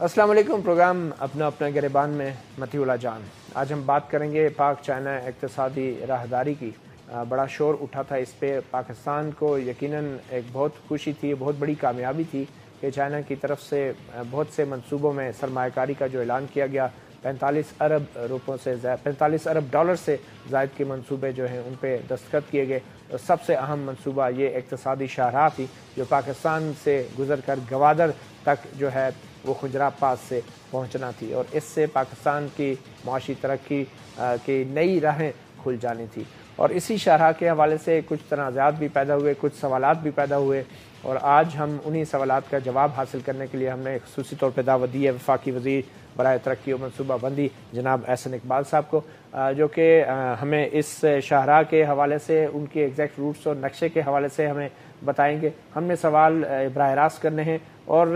السلام علیکم. پروگرام اپنا اپنا گریبان میں متی اللہ جان. آج ہم بات کریں گے پاک چائنا اقتصادی راہداری کی. بڑا شور اٹھا تھا اس پہ. پاکستان کو یقیناً ایک بہت خوشی تھی, بہت بڑی کامیابی تھی کہ چائنا کی طرف سے بہت سے منصوبوں میں سرمایہ کاری کا جو اعلان کیا گیا, 45 ارب ڈالر سے زائد کے منصوبے جو ہیں ان پہ دستخط کیے گئے. سب سے اہم منصوبہ یہ اقتصادی شاہراہ تھی جو پاکستان سے گزر کر گوادر تک جو ہے وہ خنجرہ پاس سے پہنچنا تھی, اور اس سے پاکستان کی معاشی ترقی کی نئی راہیں کھل جانی تھی. اور اسی شاہراہ کے حوالے سے کچھ تنازعات بھی پیدا ہوئے, کچھ سوالات بھی پیدا ہوئے, اور آج ہم انہی سوالات کا جواب حاصل کرنے کے لیے ہم نے خصوصی طور پہ دعوت دی ہے وفاقی وزیر برائے ترقی و منصوبہ بندی جناب احسن اقبال صاحب کو, جو کہ ہمیں اس شاہراہ کے حوالے سے ان کے ایگزیکٹ روٹس اور نقشے کے حوالے سے ہمیں بتائیں گے. ہم نے سوال براہ راست کرنے ہیں, اور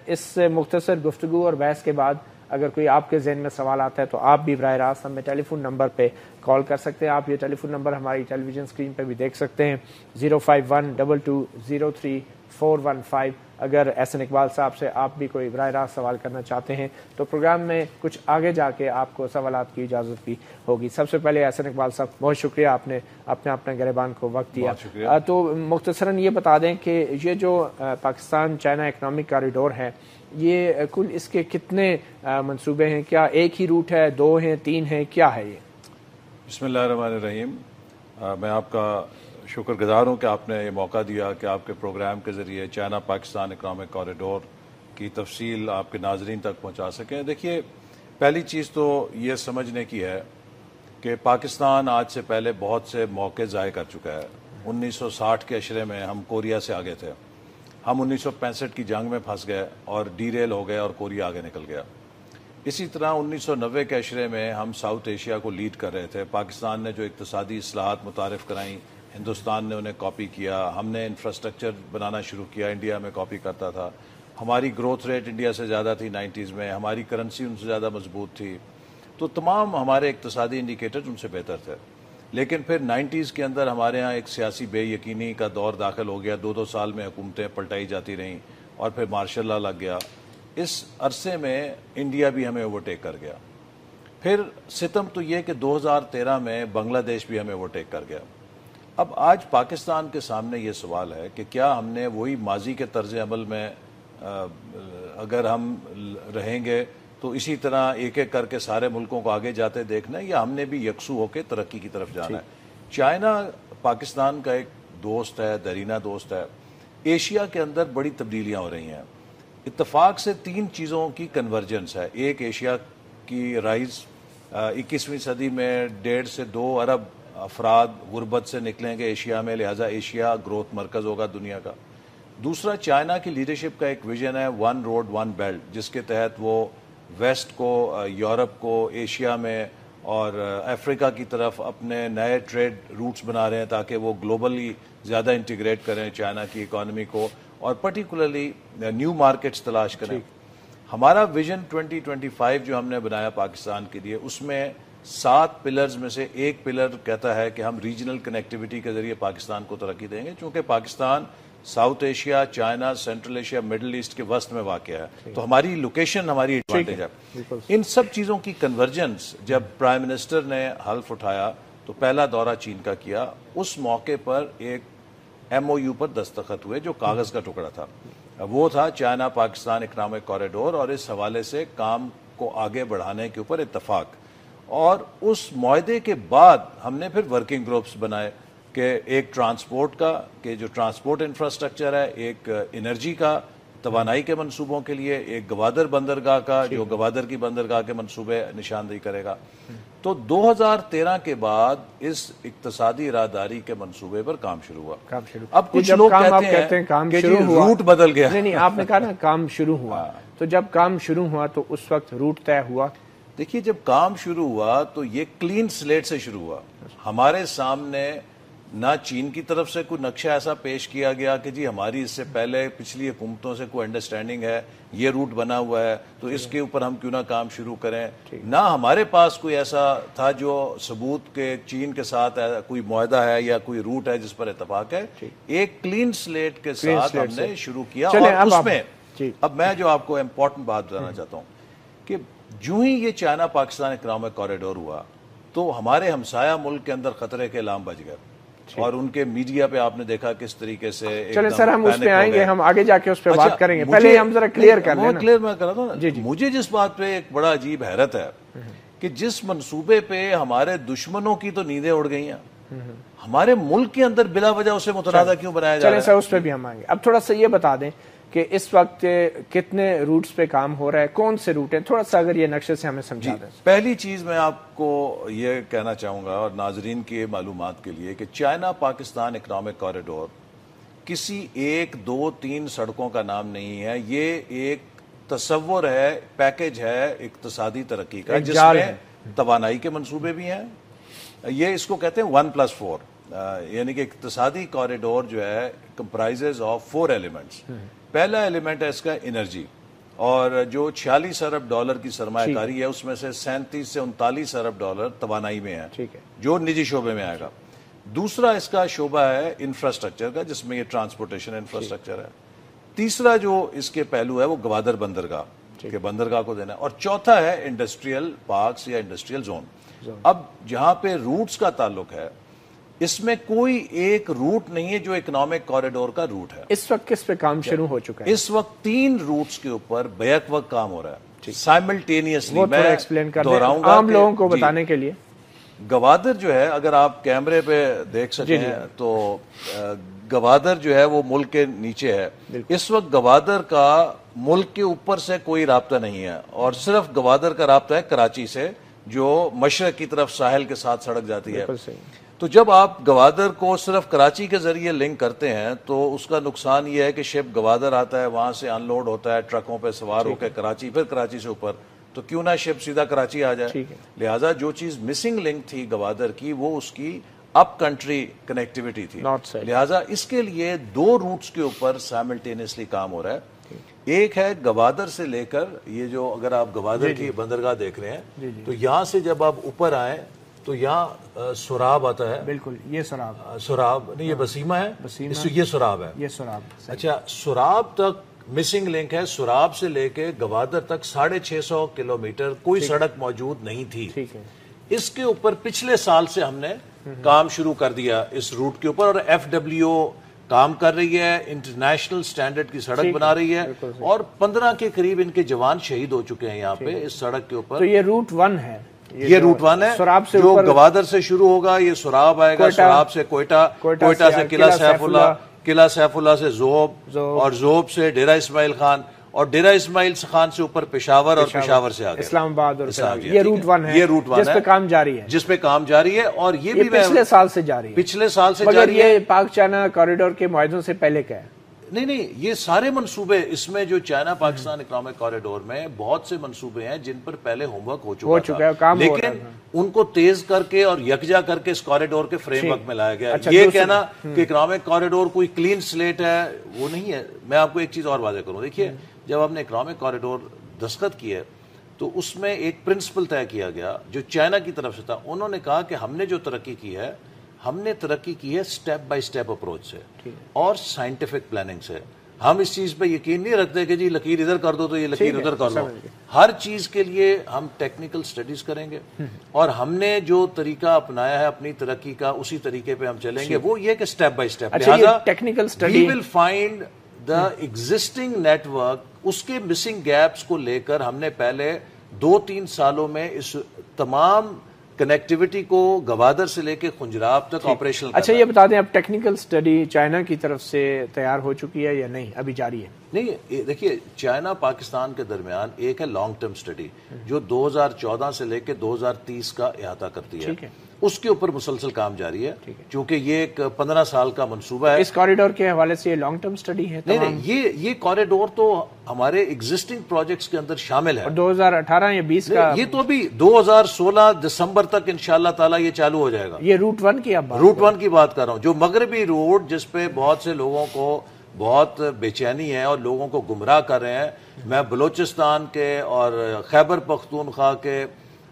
اس مختصر گفتگو اور بحث کے بعد اگر کوئی آپ کے ذہن میں سوال آتا ہے تو آپ بھی براہ راست ہمیں ٹیلی فون نمبر پہ کال کر سکتے ہیں. آپ یہ ٹیلی فون نمبر ہماری ٹیلی ویژن اسکرین پہ بھی دیکھ سکتے ہیں, 05122033415. اگر احسن اقبال صاحب سے آپ بھی کوئی براہ راست سوال کرنا چاہتے ہیں تو پروگرام میں کچھ آگے جا کے آپ کو سوالات کی اجازت بھی ہوگی. سب سے پہلے احسن اقبال صاحب بہت شکریہ, آپ نے اپنے گریبان کو وقت دیا. تو مختصراً یہ بتا دیں کہ یہ جو پاکستان چائنا اکنامک کاریڈور ہے, یہ کل اس کے کتنے منصوبے ہیں؟ کیا ایک ہی روٹ ہے, 2 ہیں, 3 ہیں, کیا ہے یہ؟ بسم اللہ الرحمن الرحیم. میں آپ کا شکر گزار ہوں کہ آپ نے یہ موقع دیا کہ آپ کے پروگرام کے ذریعے چائنا پاکستان اکنامک کوریڈور کی تفصیل آپ کے ناظرین تک پہنچا سکیں. دیکھیے, پہلی چیز تو یہ سمجھنے کی ہے کہ پاکستان آج سے پہلے بہت سے موقع ضائع کر چکا ہے. 1960 کے عشرے میں ہم کوریا سے آگے تھے, ہم 1965 کی جنگ میں پھنس گئے اور ڈی ریل ہو گئے اور کوریا آگے نکل گیا. اسی طرح 1990 کے عشرے میں ہم ساؤتھ ایشیا کو لیڈ کر رہے تھے. پاکستان نے جو اقتصادی اصلاحات متعارف کرائیں, ہندوستان نے انہیں کاپی کیا. ہم نے انفراسٹرکچر بنانا شروع کیا, انڈیا میں کاپی کرتا تھا. ہماری گروتھ ریٹ انڈیا سے زیادہ تھی 90s میں, ہماری کرنسی ان سے زیادہ مضبوط تھی, تو تمام ہمارے اقتصادی انڈیکیٹر ان سے بہتر تھے. لیکن پھر 90s کے اندر ہمارے ہاں ایک سیاسی بے یقینی کا دور داخل ہو گیا. 2 سال میں حکومتیں پلٹائی جاتی رہیں اور پھر مارشل لا لگ گیا. اس عرصے میں انڈیا بھی ہمیں اوورٹیک کر گیا. پھر ستم تو یہ کہ 2013 میں بنگلہ دیش بھی ہمیں اوورٹیک کر گیا. اب آج پاکستان کے سامنے یہ سوال ہے کہ کیا ہم نے وہی ماضی کے طرز عمل میں اگر ہم رہیں گے تو اسی طرح ایک ایک کر کے سارے ملکوں کو آگے جاتے دیکھنا ہے, یا ہم نے بھی یکسو ہو کے ترقی کی طرف جانا ہے. چائنا پاکستان کا ایک دوست ہے, دیرینہ دوست ہے. ایشیا کے اندر بڑی تبدیلیاں ہو رہی ہیں. اتفاق سے 3 چیزوں کی کنورجنس ہے. ایک, ایشیا کی رائز. 21ویں صدی میں 1.5 سے 2 ارب افراد غربت سے نکلیں گے ایشیا میں, لہٰذا ایشیا گروتھ مرکز ہوگا دنیا کا. دوسرا, چائنا کی لیڈرشپ کا ایک ویژن ہے 1 روڈ 1 بیلٹ, جس کے تحت وہ ویسٹ کو, یورپ کو, ایشیا میں اور افریقہ کی طرف اپنے نئے ٹریڈ روٹس بنا رہے ہیں تاکہ وہ گلوبلی زیادہ انٹیگریٹ کریں چائنا کی اکانومی کو, اور پرٹیکولرلی نیو مارکیٹس تلاش کریں. ہمارا ویژن 2025 جو ہم نے بنایا پاکستان کے لیے, اس میں 7 پلرز میں سے ایک پلر کہتا ہے کہ ہم ریجنل کنیکٹیوٹی کے ذریعے پاکستان کو ترقی دیں گے. چونکہ Pakistan South Asia, China, Central Asia, Middle East کے وسط میں واقع ہے, تو ہماری لوکیشن ہماری ایڈوانٹیج ہے. ان سب چیزوں کی کنورجنس جب پرائم منسٹر نے حلف اٹھایا تو پہلا دورہ چین کا کیا. اس موقع پر ایک MOU پر دستخط ہوئے جو کاغذ کا ٹکڑا تھا, وہ تھا چائنا پاکستان اکنامک کوریڈور, اور اس حوالے سے کام کو آگے بڑھانے کے اوپر اتفاق. اور اس معاہدے کے بعد ہم نے پھر ورکنگ گروپس بنائے کہ ایک ٹرانسپورٹ کا, کہ جو ٹرانسپورٹ انفراسٹرکچر ہے, ایک انرجی کا, توانائی کے منصوبوں کے لیے, ایک گوادر بندرگاہ کا جو گوادر کی بندرگاہ کے منصوبے نشاندہی کرے گا. تو 2013 کے بعد اس اقتصادی اراداری کے منصوبے پر کام شروع ہوا. اب کچھ لوگ کہتے ہیں کہ جی روٹ بدل گیا. نہیں, آپ نے کہا نا کام شروع ہوا, تو جب کام شروع ہوا تو اس وقت روٹ طے ہوا. دیکھیے, جب کام شروع ہوا تو یہ کلین سلیٹ سے شروع ہوا. ہمارے سامنے نہ چین کی طرف سے کوئی نقشہ ایسا پیش کیا گیا کہ جی ہماری اس سے پہلے پچھلی حکومتوں سے کوئی انڈرسٹینڈنگ ہے, یہ روٹ بنا ہوا ہے تو اس کے اوپر ہم کیوں نہ کام شروع کریں. نہ ہمارے پاس کوئی ایسا تھا جو ثبوت کے چین کے ساتھ کوئی معاہدہ ہے یا کوئی روٹ ہے جس پر اتفاق ہے. ایک کلین سلیٹ کے ساتھ ہم نے شروع کیا, اور اس میں اب میں جو آپ کو امپورٹنٹ بات بتانا چاہتا ہوں کہ جو ہی یہ چائنا پاکستان اکنامک کوریڈور ہوا تو ہمارے ہمسایہ ملک کے اندر خطرے کے الارم بج گئے، اور ان کے میڈیا پہ آپ نے دیکھا کس طریقے سے چلیں سر ہم اس پہ آئیں گے، ہم آگے جا کے اس پہ بات کریں گے، پہلے ہم ذرا کلیئر کر لیں۔ کلیئر میں کر رہا تھا نا، مجھے جس بات پہ ایک بڑا عجیب حیرت ہے کہ جس منصوبے پہ ہمارے دشمنوں کی تو نیندیں اڑ گئی ہیں، ہمارے ملک کے اندر بلا وجہ اسے متنازع کیوں بنایا جا رہا ہے؟ چلیں سر اس پہ بھی ہم آئیں گے۔ اب تھوڑا سا یہ بتا دیں کہ اس وقت کتنے روٹس پہ کام ہو رہا ہے، کون سے روٹ ہیں، تھوڑا سا اگر یہ نقشے سے ہمیں سمجھا دیں۔ پہلی چیز میں آپ کو یہ کہنا چاہوں گا اور ناظرین کی معلومات کے لیے کہ چائنا پاکستان اکنامک کوریڈور کسی ایک دو تین سڑکوں کا نام نہیں ہے، یہ ایک تصور ہے، پیکج ہے اقتصادی ترقی کا، جس میں توانائی کے منصوبے بھی ہیں۔ یہ اس کو کہتے ہیں 1+4، یعنی کہ اقتصادی کوریڈور جو ہے کمپرائزز آف 4 ایلیمنٹس۔ پہلا ایلیمنٹ ہے اس کا انرجی، اور جو 46 ارب ڈالر کی سرمایہ کاری ہے اس میں سے 37 سے 39 ارب ڈالر توانائی میں ہے جو نجی شعبے میں آئے گا۔ دوسرا اس کا شعبہ ہے انفراسٹرکچر کا، جس میں یہ ٹرانسپورٹیشن انفراسٹرکچر ہے۔ تیسرا جو اس کے پہلو ہے وہ گوادر بندرگاہ کہ بندرگاہ کو دینا ہے، اور چوتھا ہے انڈسٹریل پارکس یا انڈسٹریل زون۔ اب جہاں پہ روٹس کا تعلق ہے اس میں کوئی ایک روٹ نہیں ہے جو اکنامک کوریڈور کا روٹ ہے۔ اس وقت کس پہ کام شروع ہو چکا ہے؟ اس وقت 3 روٹس کے اوپر بیک وقت کام ہو رہا ہے سائملٹینیسلی۔ وہ تھوڑا ایکسپلین کر دیں عام لوگوں کو بتانے کے لیے۔ گوادر جو ہے اگر آپ کیمرے پہ دیکھ سکیں تو گوادر جو ہے وہ ملک کے نیچے ہے۔ اس وقت گوادر کا ملک کے اوپر سے کوئی رابطہ نہیں ہے، اور صرف گوادر کا رابطہ ہے کراچی سے جو مشرق کی طرف ساحل کے ساتھ سڑک جاتی ہے۔ تو جب آپ گوادر کو صرف کراچی کے ذریعے لنک کرتے ہیں تو اس کا نقصان یہ ہے کہ شپ گوادر آتا ہے، وہاں سے ان لوڈ ہوتا ہے ٹرکوں پہ سوار ہو کے کراچی، پھر کراچی سے اوپر، تو کیوں نہ شپ سیدھا کراچی آ جائے۔ لہٰذا جو چیز مسنگ لنک تھی گوادر کی وہ اس کی اپ کنٹری کنیکٹیوٹی تھی، لہٰذا اس کے لیے 2 روٹس کے اوپر سائملٹینیسلی کام ہو رہا ہے۔ ایک ہے گوادر سے لے کر یہ جو اگر آپ گوادر کی بندرگاہ دیکھ رہے ہیں تو یہاں سے جب آپ اوپر آئیں تو یہاں سراب آتا ہے، بالکل یہ سراب نہیں، یہ بسیمہ ہے، یہ سراب ہے، یہ سراب۔ اچھا، سراب تک مسنگ لنک ہے، سراب سے لے کے گوادر تک 650 کلومیٹر کوئی سڑک موجود نہیں تھی۔ اس کے اوپر پچھلے سال سے ہم نے کام شروع کر دیا اس روٹ کے اوپر، اور FWO کام کر رہی ہے، انٹرنیشنل سٹینڈرڈ کی سڑک بنا رہی ہے، اور 15 کے قریب ان کے جوان شہید ہو چکے ہیں یہاں پہ اس سڑک کے اوپر۔ تو یہ روٹ 1 ہے، یہ روٹ 1 ہے جو گوادر سے شروع ہوگا، یہ سراب آئے گا، سراب سے کوئٹہ، کوئٹہ سے قلعہ سیف اللہ، قلعہ سیف اللہ سے زوب، اور زوب سے ڈیرہ اسماعیل خان، اور ڈیرہ اسماعیل خان سے اوپر پشاور، اور پشاور سے آگے اسلام آباد، اور یہ روٹ 1 ہے، یہ روٹ 1 جس پہ کام جاری ہے، جس پہ کام جاری ہے، اور یہ بھی پچھلے سال سے جاری ہے، پچھلے سال سے مگر جاری ہے۔ یہ پاک چائنا کوریڈور کے معاہدوں سے پہلے کا ہے؟ نہیں، یہ سارے منصوبے اس میں جو چائنا پاکستان اکنامک کوریڈور میں بہت سے منصوبے ہیں جن پر پہلے ہوم ورک ہو چکا ہے، لیکن ان کو تیز کر کے اور یکجا کر کے اس کوریڈور کے فریم ورک میں لایا گیا۔ یہ کہنا کہ اکنامک کوریڈور کوئی کلین سلیٹ ہے وہ نہیں ہے۔ میں آپ کو ایک چیز اور واضح کروں، دیکھیے جب ہم نے اکنامک کوریڈور دستخط کیے تو اس میں ایک پرنسپل طے کیا گیا جو چائنا کی طرف سے تھا۔ انہوں نے کہا کہ ہم نے جو ترقی کی ہے، ہم نے ترقی کی ہے سٹیپ بائی سٹیپ اپروچ سے اور سائنٹیفک پلاننگ سے۔ ہم اس چیز پہ یقین نہیں رکھتے کہ جی لکیر ادھر کر دو تو یہ لکیر ادھر کر دو۔ ہر چیز کے لیے ہم ٹیکنیکل سٹڈیز کریں گے، اور ہم نے جو طریقہ اپنایا ہے اپنی ترقی کا اسی طریقے پہ ہم چلیں گے، وہ یہ کہ سٹیپ بائی سٹیپ۔ لہٰذا technical we study will find the existing network، اس کے مسنگ گیپس کو لے کر ہم نے پہلے 2-3 سالوں میں اس تمام کنیکٹیوٹی کو گوادر سے لے کے خنجراب تک آپریشنل۔ اچھا یہ بتا دیں اب ٹیکنیکل سٹڈی چائنا کی طرف سے تیار ہو چکی ہے یا نہیں، ابھی جاری ہے؟ نہیں، دیکھیے چائنا پاکستان کے درمیان ایک ہے لانگ ٹرم سٹڈی جو 2014 سے لے کے 2030 کا احاطہ کرتی ہے، اس کے اوپر مسلسل کام جاری ہے، چونکہ یہ ایک 15 سال کا منصوبہ ہے۔ اس کوریڈور کے حوالے سے یہ لانگ ٹرم سٹڈی ہے؟ نہیں، یہ کوریڈور تو ہمارے ایگزسٹنگ پروجیکٹس کے اندر شامل ہے، اور 2018 یا 20 کا یہ تو ابھی 2016 دسمبر تک انشاءاللہ تعالی یہ چالو ہو جائے گا۔ یہ روٹ 1 کی اب روٹ 1 کی بات کر رہا ہوں، جو مغربی روٹ جس پہ بہت سے لوگوں کو بہت بے چینی ہے اور لوگوں کو گمراہ کر رہے ہیں۔ میں بلوچستان کے اور خیبر پختونخوا کے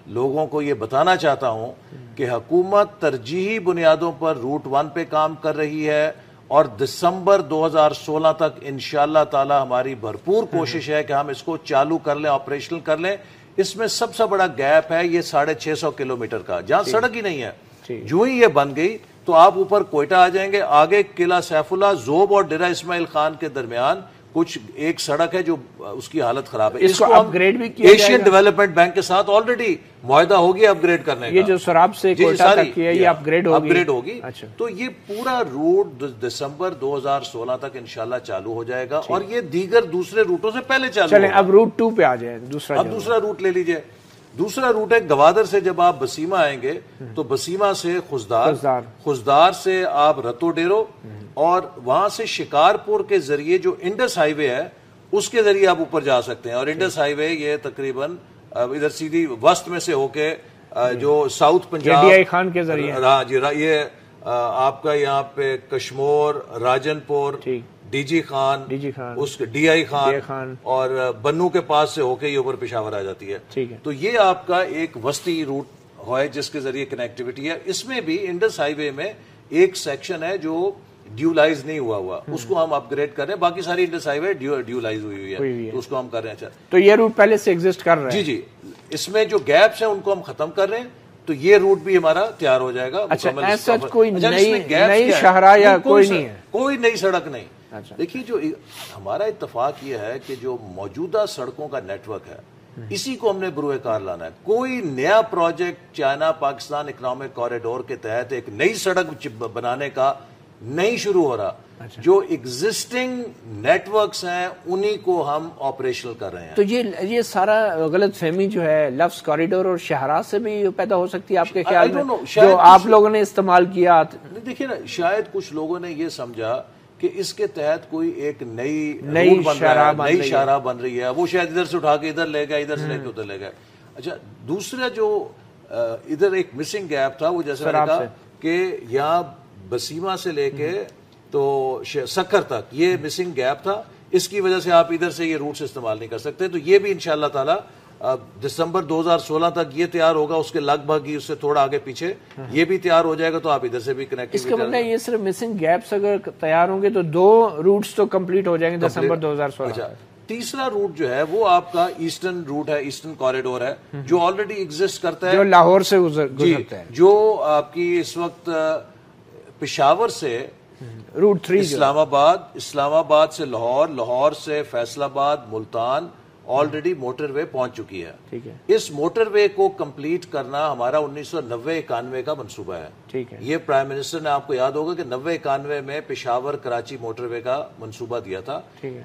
لوگوں کو یہ بتانا چاہتا ہوں کہ حکومت ترجیحی بنیادوں پر روٹ 1 پہ کام کر رہی ہے، اور دسمبر 2016 تک انشاءاللہ تعالی ہماری بھرپور کوشش ہے کہ ہم اس کو چالو کر لیں، آپریشنل کر لیں. اس میں سب سے بڑا گیپ ہے یہ 650 کلومیٹر کا، جہاں سڑک ہی نہیں ہے. جو ہی یہ بن گئی تو آپ اوپر کوئٹہ آ جائیں گے. آگے قلعہ سیف اللہ، زوب اور ڈیرہ اسماعیل خان کے درمیان کچھ ایک سڑک ہے جو اس کی حالت خراب ہے. اس کو اپ گریڈ بھی کیا جائے گا. ایشین ڈیولپمنٹ بینک کے ساتھ آلریڈی معاہدہ ہو گیا اپ گریڈ کرنے کا. یہ جو سراب سے کوئٹہ تک کی ہے یہ اپ گریڈ ہوگی. تو یہ پورا روٹ دسمبر 2016 تک انشاءاللہ چالو ہو جائے گا اور یہ دیگر دوسرے روٹوں سے پہلے چالو. چلیں اب روٹ 2 پہ آ جائیں. اب دوسرا روٹ لے لیجئے. دوسرا روٹ ہے گوادر سے جب آپ بسیمہ آئیں گے تو بسیمہ سے خزدار سے آپ رتو ڈیرو اور وہاں سے شکارپور کے ذریعے جو انڈس ہائی وے ہے اس کے ذریعے آپ اوپر جا سکتے ہیں. اور انڈس ہائی وے یہ تقریباً ادھر سیدھی وسط میں سے ہو کے جو south Punjab D I Khan کے ذریعے یہ آپ کا یہاں پہ Kashmore, Rajanpur, D G Khan, اس ڈی آئی خان اور بنو کے پاس سے ہو کے یہ اوپر پشاور آ جاتی ہے. تو یہ آپ کا ایک وسطی روٹ ہے جس کے ذریعے کنیکٹیوٹی ہے. اس میں بھی انڈس ہائی وے میں ایک سیکشن ہے جو ڈیولائز نہیں ہوا اس کو ہم اپ گریڈ کر رہے ہیں. باقی ساری انڈس ہائی وے ڈیولائز ہوئی ہے تو اس کو ہم کر رہے ہیں. تو یہ روٹ پہلے سے ایگزسٹ کر رہے ہیں. جی اس میں جو گیپس ہیں ان کو ہم ختم کر رہے ہیں تو یہ روٹ بھی ہمارا تیار ہو جائے گا. ایسا کوئی نئی شاہراہ یا کوئی نہیں ہے، کوئی نئی سڑک نہیں. دیکھیے جو ہمارا اتفاق یہ ہے کہ جو موجودہ سڑکوں کا نیٹ ورک ہے اسی کو ہم نے بروئے کار لانا ہے. کوئی نیا project China Pakistan economic corridor کے تحت ایک نئی سڑک بنانے کا نہیں شروع ہو رہا. جو ایگزسٹنگ نیٹ ورکس ہیں انہی کو ہم آپریشنل کر رہے ہیں. تو یہ سارا غلط فہمی جو ہے لفظ کوریڈور اور شاہراہ سے بھی پیدا ہو سکتی ہے آپ کے خیال میں جو آپ لوگوں نے استعمال کیا؟ دیکھیے نا، شاید کچھ لوگوں نے یہ سمجھا کہ اس کے تحت کوئی ایک نئی شاہراہ بن رہی ہے. وہ شاید ادھر سے اٹھا کے ادھر لے گئے، ادھر سے لے کے ادھر لے گئے. اچھا دوسرا جو ادھر ایک مسنگ گیپ تھا وہ جیسے میں نے کہا کہ یہاں بسیمہ سے لے کے تو سکر تک یہ مسنگ گیپ تھا. اس کی وجہ سے آپ ادھر سے یہ روٹس استعمال نہیں کر سکتے. تو یہ بھی انشاءاللہ تعالی دسمبر 2016 تک یہ تیار ہوگا. اس کے لگ بھگ ہی اس سے تھوڑا آگے پیچھے یہ بھی تیار ہو جائے گا تو آپ ادھر سے بھی کنیکٹ. اس کا مطلب یہ صرف مسنگ گیپس اگر تیار ہوں گے تو 2 روٹس تو کمپلیٹ ہو جائیں گے دسمبر 2016. تیسرا روٹ جو ہے وہ آپ کا ایسٹرن روٹ ہے، ایسٹرن کوریڈور ہے جو آلریڈی ایگزسٹ کرتا ہے، جو لاہور سے گزرتا ہے، جو آپ کی اس وقت پشاور سے روٹ 3 اسلام آباد سے لاہور سے فیصل آباد، ملتان آلریڈی موٹر وے پہنچ چکی ہے. اس موٹر وے کو کمپلیٹ کرنا ہمارا 1990-91 کا منصوبہ ہے. یہ پرائم منسٹر نے آپ کو یاد ہوگا کہ 90-91 میں پشاور کراچی موٹر وے کا منصوبہ دیا تھا.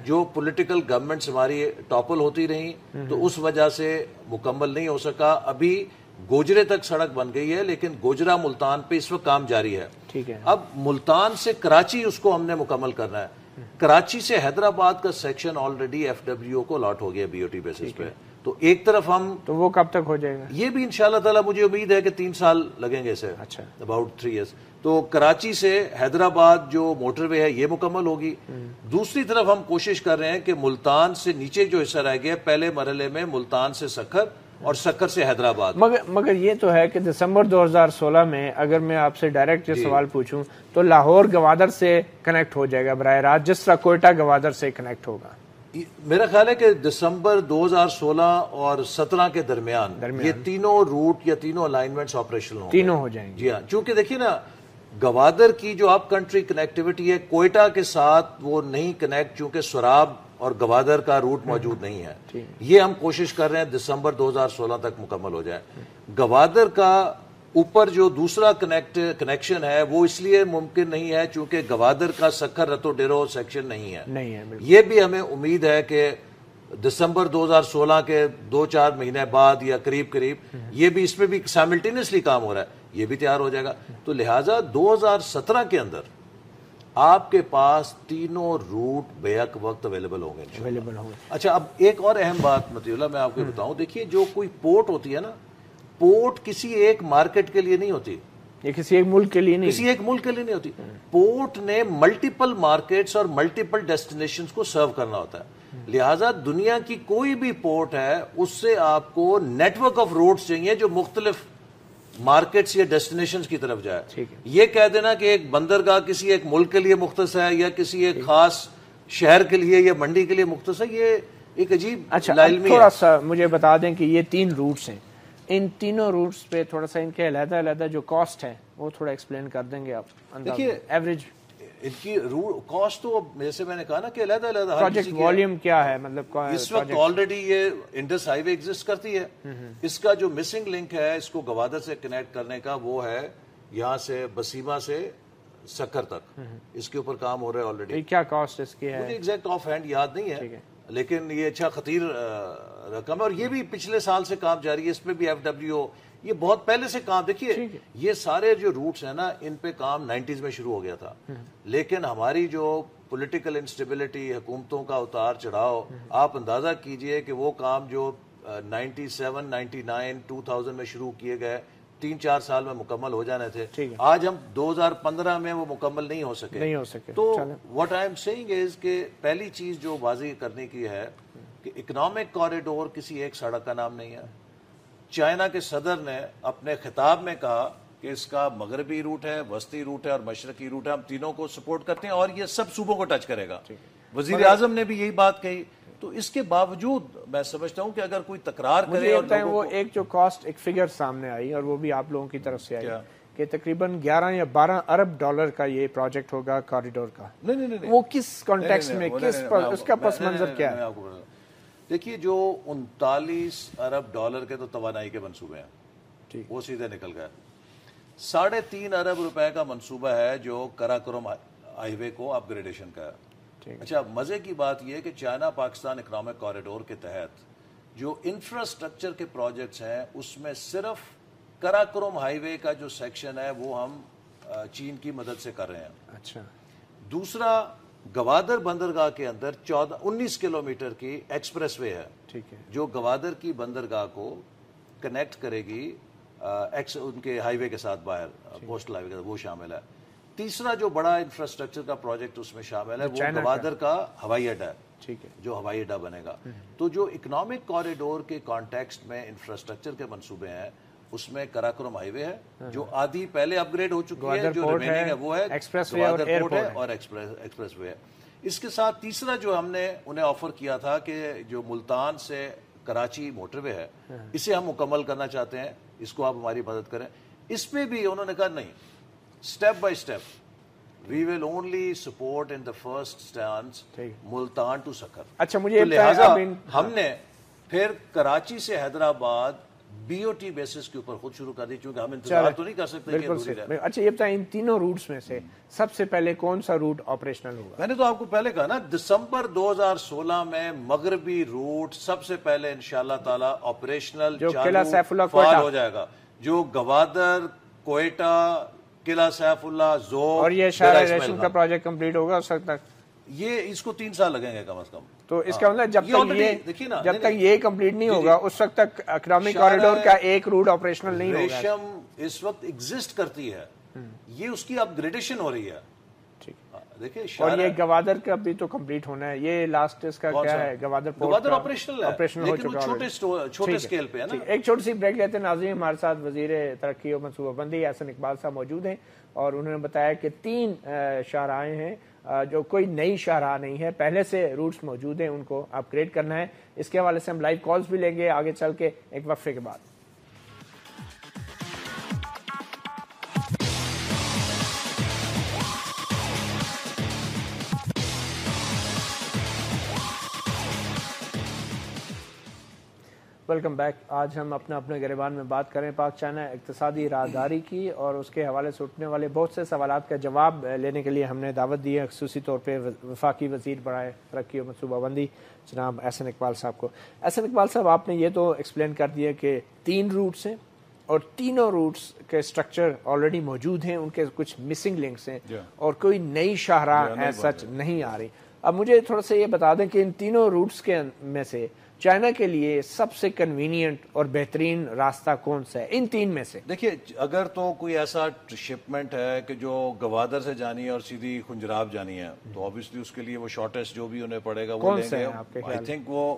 جو پولیٹیکل گورنمنٹس ہماری ٹاپل ہوتی رہی تو اس وجہ سے مکمل نہیں ہو سکا. ابھی گوجرے تک سڑک بن گئی ہے لیکن گوجرا ملتان پہ اس وقت کام جاری ہے. اب ملتان سے کراچی اس کو ہم نے مکمل کرنا ہے. کراچی سے حیدرآباد کا سیکشن آلریڈی ایف ڈبلیو کو الاٹ ہو گیا BOT بیسس پہ. تو ایک طرف ہم تو وہ کب تک ہو جائے گا؟ یہ بھی انشاءاللہ تعالی مجھے امید ہے کہ 3 سال لگیں گے اسے. اچھا اباؤٹ 3 ایئرس. تو کراچی سے حیدرآباد جو موٹر وے ہے یہ مکمل ہوگی. دوسری طرف ہم کوشش کر رہے ہیں کہ ملتان سے نیچے جو حصہ رہ گیا پہلے مرحلے میں ملتان سے سکھر اور سکر سے حیدرآباد. مگر یہ تو ہے کہ دسمبر 2016 میں اگر میں آپ سے ڈائریکٹ یہ سوال پوچھوں تو لاہور گوادر سے کنیکٹ ہو جائے گا براہ راست جس طرح کوئٹہ گوادر سے کنیکٹ ہوگا. میرا خیال ہے کہ دسمبر 2016 اور 17 کے درمیان یہ تینوں روٹ یا تینوں الائنمنٹس آپریشنل ہوں گے. تینوں ہو جائیں گے. جی ہاں، چونکہ دیکھیے نا گوادر کی جو اپ کنٹری کنیکٹیوٹی ہے کوئٹہ کے ساتھ وہ نہیں کنیکٹ چونکہ سراب اور گوادر کا روٹ موجود نہیں ہے. یہ ہم کوشش کر رہے ہیں دسمبر 2016 تک مکمل ہو جائے. گوادر کا اوپر جو دوسرا کنیکشن ہے وہ اس لیے ممکن نہیں ہے چونکہ گوادر کا سکھر رتو ڈیرو سیکشن نہیں ہے. یہ بھی ہمیں امید ہے کہ دسمبر 2016 کے 2-4 مہینے بعد یا قریب یہ بھی اس میں بھی سائملٹینیسلی کام ہو رہا ہے یہ بھی تیار ہو جائے گا. تو لہٰذا 2017 کے اندر آپ کے پاس تینوں روٹ بیک وقت اویلیبل ہوں گے. اچھا اب ایک اور اہم بات مطیع اللہ میں آپ کو بتاؤں. دیکھیے جو کوئی پورٹ ہوتی ہے نا، پورٹ کسی ایک مارکیٹ کے لیے نہیں ہوتی، یہ کسی ایک ملک کے لیے نہیں ہوتی. پورٹ نے ملٹیپل مارکیٹس اور ملٹیپل ڈیسٹینیشنز کو سرو کرنا ہوتا ہے. لہٰذا دنیا کی کوئی بھی پورٹ ہے اس سے آپ کو نیٹ ورک آف روڈز چاہیے جو مختلف مارکیٹس یا ڈیسٹینیشنز کی طرف جائے. یہ کہہ دینا کہ ایک بندرگاہ کسی ایک ملک کے لیے مختص ہے یا کسی ایک خاص شہر کے لیے یا منڈی کے لیے مختص ہے, یہ ایک عجیب لا علمی ہے. تھوڑا سا مجھے بتا دیں کہ یہ 3 روٹس ہیں, ان تینوں روٹس پہ تھوڑا سا ان کے علیحدہ علیحدہ جو کاسٹ ہے وہ تھوڑا ایکسپلین کر دیں گے آپ. دیکھیے ایوریج ان کی کاسٹ تو جیسے میں نے کہا نا کہ علیحدہ علیحدہ پروجیکٹ والیوم کیا ہے, مطلب اس وقت آلریڈی یہ انڈس ہائی وے ایگزسٹ کرتی ہے. اس کا جو مسنگ لنک ہے اس کو گوادر سے کنیکٹ کرنے کا وہ ہے یہاں سے بسیما سے سکر تک, اس کے اوپر کام ہو رہا ہے آلریڈی. کیا کاسٹ اس کی ہے مجھے ایگزیکٹ آف ہینڈ یاد نہیں ہے, لیکن یہ اچھا خطیر رقم ہے اور یہ بھی پچھلے سال سے کام جاری ہے. اس پہ بھی FWO یہ بہت پہلے سے کام, دیکھیے یہ سارے جو روٹس ہیں نا ان پہ کام 90s میں شروع ہو گیا تھا, لیکن ہماری جو پولیٹیکل انسٹیبلٹی, حکومتوں کا اتار چڑھاؤ, آپ اندازہ کیجئے کہ وہ کام جو 97, 99, 2000 میں شروع کیے گئے 3-4 سال میں مکمل ہو جانے تھے. آج ہم 2015 میں وہ مکمل نہیں ہو سکے. تو what I am saying is کہ پہلی چیز جو واضح کرنے کی ہے کہ اکنامک کوریڈور کسی ایک سڑک کا نام نہیں ہے. چائنا کے صدر نے اپنے خطاب میں کہا کہ اس کا مغربی روٹ ہے, وسطی روٹ ہے اور مشرقی روٹ ہے, ہم تینوں کو سپورٹ کرتے ہیں اور یہ سب صوبوں کو ٹچ کرے گا. وزیر اعظم نے بھی یہی بات کہی. تو اس کے باوجود میں سمجھتا ہوں کہ اگر کوئی تکرار کرے اور وہ ایک جو کاسٹ ایک فگر سامنے آئی اور وہ بھی آپ لوگوں کی طرف سے آئی کہ تقریباً 11 یا 12 ارب ڈالر کا یہ پروجیکٹ ہوگا کوریڈور کا. نہیں وہ کس کانٹیکسٹ میں, کس اس کا پس منظر کیا ہے؟ دیکھیے جو 39 ارب ڈالر کے تو توانائی کے منصوبے ہیں وہ سیدھے نکل گئے. 3.5 ارب روپے کا منصوبہ ہے جو کراکرم ہائی وے کو اپ گریڈیشن کا ہے. اچھا مزے کی بات یہ کہ چائنا پاکستان اکنامک کوریڈور کے تحت جو انفراسٹرکچر کے پروجیکٹس ہیں اس میں صرف کراکرم ہائی وے کا جو سیکشن ہے وہ ہم چین کی مدد سے کر رہے ہیں. اچھا دوسرا گوادر بندرگاہ کے اندر 19 کلومیٹر کی ایکسپریس وے ہے جو گوادر کی بندرگاہ کو کنیکٹ کرے گی ان کے ہائی وے کے ساتھ, باہر کوسٹل ہائی وے وہ شامل ہے. تیسرا جو بڑا انفراسٹرکچر کا پروجیکٹ اس میں شامل ہے وہ گوادر کا ہوائی اڈا ہے, جو ہوائی اڈا بنے گا. تو جو اکنامک کوریڈور کے کانٹیکسٹ میں انفراسٹرکچر کے منصوبے ہیں اس میں کراکرم ہائی وے ہے جو آدھی پہلے اپ گریڈ ہو چکی ہے, جو ریمیننگ ہے وہ ہے گوادر پورٹ ہے اور ایکسپریس وے ہے. اس کے ساتھ تیسرا جو ہم نے انہیں آفر کیا تھا کہ جو ملتان سے کراچی موٹر وے ہے اسے ہم مکمل کرنا چاہتے ہیں, اس کو آپ ہماری مدد کریں. اس پہ بھی انہوں نے کہا نہیں, step by step we will only support in the first instance Multan to Sukkur. اچھا مجھے لہٰذا ہم نے پھر کراچی سے حیدرآباد BOT بیسس کے اوپر خود شروع کر دی, چونکہ ہم انتظار تو نہیں کر سکتے کہ دوری رہے. اچھا یہ بتائیں ان تینوں روٹس میں سے سب سے پہلے کون سا روٹ آپریشنل ہوگا؟ میں نے تو آپ کو پہلے کہا نا دسمبر 2016 میں مغربی روٹ سب سے پہلے انشاءاللہ تعالی آپریشنل فعال ہو جائے گا, جو گوادر, کوئٹہ, قلعہ سیف اللہ, زور اور یہ شہر کا پروجیکٹ کمپلیٹ ہوگا اس وقت تک. یہ اس کو 3 سال لگیں گے کم از کم. تو اس کا مطلب جب تک یہ کمپلیٹ نہیں ہوگا اس وقت تک اکنامک کوریڈور کا ایک روٹ آپریشنل نہیں ہوگا. ریشم اس وقت ایگزسٹ کرتی ہے, یہ اس کی اپ گریڈیشن ہو رہی ہے. دیکھیں اور یہ گوادر کا بھی تو کمپلیٹ ہونا ہے, یہ لاسٹ اس کا کیا ہے گوادر آپریشنل ہے لیکن وہ چھوٹے سکیل پہ ہے نا. ایک چھوٹی سی بریک لیتے ہیں ناظرین. ہمارے ساتھ وزیر ترقی و منصوبہ بندی احسن اقبال صاحب موجود ہیں اور انہوں نے بتایا کہ 3 شاہراہیں ہیں جو کوئی نئی شاہراہ نہیں ہے, پہلے سے روٹس موجود ہیں, ان کو اپ گریڈ کرنا ہے. اس کے حوالے سے ہم لائیو کالز بھی لیں گے آگے چل کے ایک وقفے کے بعد. Welcome back. آج ہم اپنے گریبان میں بات کریں پاک چائنا اقتصادی راہداری کی اور اس کے حوالے سے اٹھنے والے بہت سے سوالات کا جواب لینے کے لیے ہم نے دعوت دی ہے خصوصی طور پہ وفاقی وزیر برائے ترقی و منصوبہ بندی جناب احسن اقبال صاحب کو. احسن اقبال صاحب آپ نے یہ تو ایکسپلین کر دیا کہ 3 روٹس ہیں اور تینوں روٹس کے سٹرکچر آلریڈی موجود ہیں, ان کے کچھ مسنگ لنکس ہیں اور کوئی نئی شاہراہ ایز سچ نہیں آ رہی. اب مجھے تھوڑا سا یہ بتا دیں کہ ان تینوں روٹس کے میں سے چائنا کے لیے سب سے کنوینئنٹ اور بہترین راستہ کون سا ہے ان 3 میں سے؟ دیکھیے اگر تو کوئی ایسا شپمنٹ ہے کہ جو گوادر سے جانی ہے اور سیدھی خنجراب جانی ہے تو obviously اس کے لیے وہ شارٹیسٹ جو بھی انہیں پڑے گا وہ لیں گے. آئی تھنک وہ